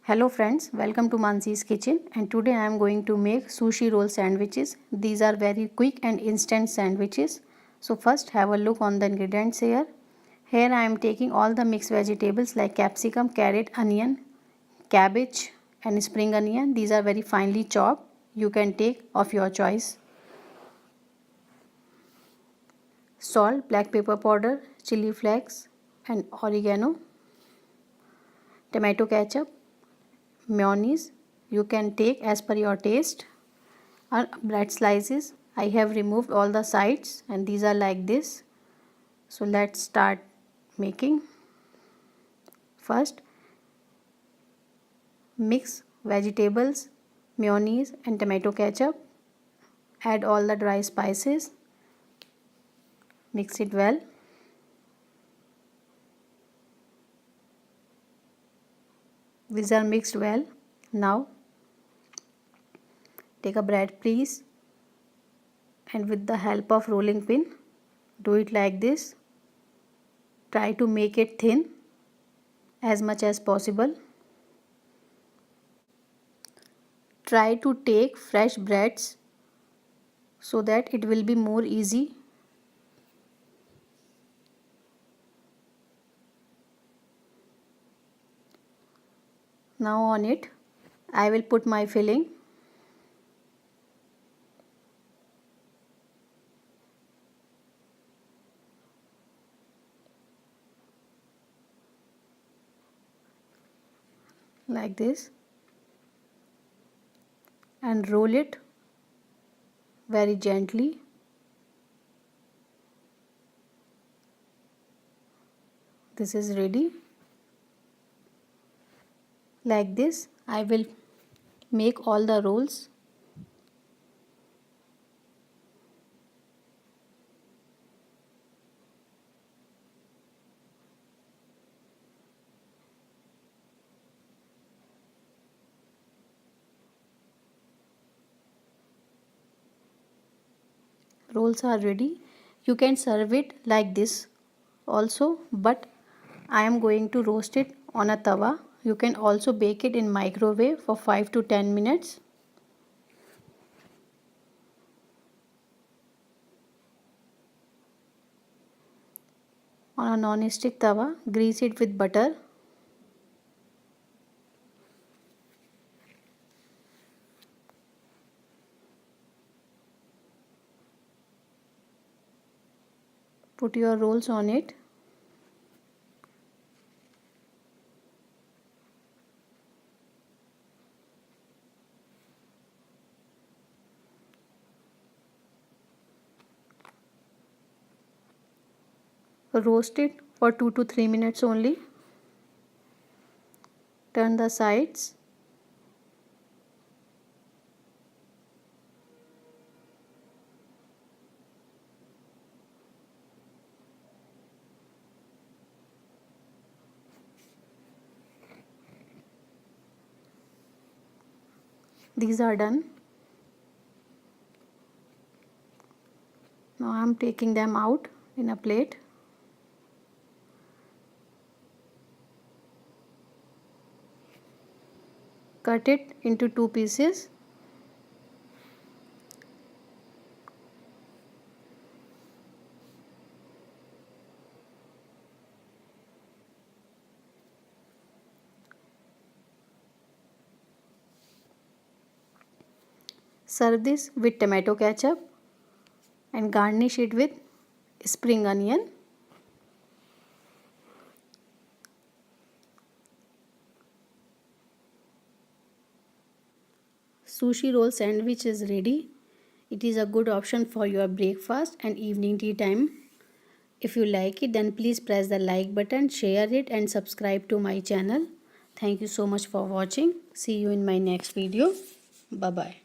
Hello friends, welcome to Mansi's kitchen, and today I am going to make sushi roll sandwiches. These are very quick and instant sandwiches. So first have a look on the ingredients here. Here I am taking all the mixed vegetables like capsicum, carrot, onion, cabbage and spring onion. These are very finely chopped. You can take of your choice. Salt, black pepper powder, chili flakes and oregano. Tomato ketchup, mayonnaise, you can take as per your taste, or bread slices. I have removed all the sides and these are like this. So let's start making. First mix vegetables, mayonnaise and tomato ketchup. Add all the dry spices. Mix it well. These are mixed well. Now take a bread piece and with the help of rolling pin do it like this. Try to make it thin as much as possible. Try to take fresh breads so that it will be more easy. Now on it I will put my filling. Like this and roll it very gently. This is ready. Like this I will make all the rolls. Rolls are ready. You can serve it like this also, but I am going to roast it on a tawa. You can also bake it in microwave for 5 to 10 minutes. On a non-stick tawa, grease it with butter. Put your rolls on it. Roast it for 2 to 3 minutes only. Turn the sides. These are done. Now I am taking them out in a plate. Cut it into 2 pieces. Serve this with tomato ketchup and garnish it with spring onion. Sushi roll sandwich is ready. It is a good option for your breakfast and evening tea time. If you like it, then please press the like button, share it and subscribe to my channel. Thank you so much for watching. See you in my next video. Bye bye.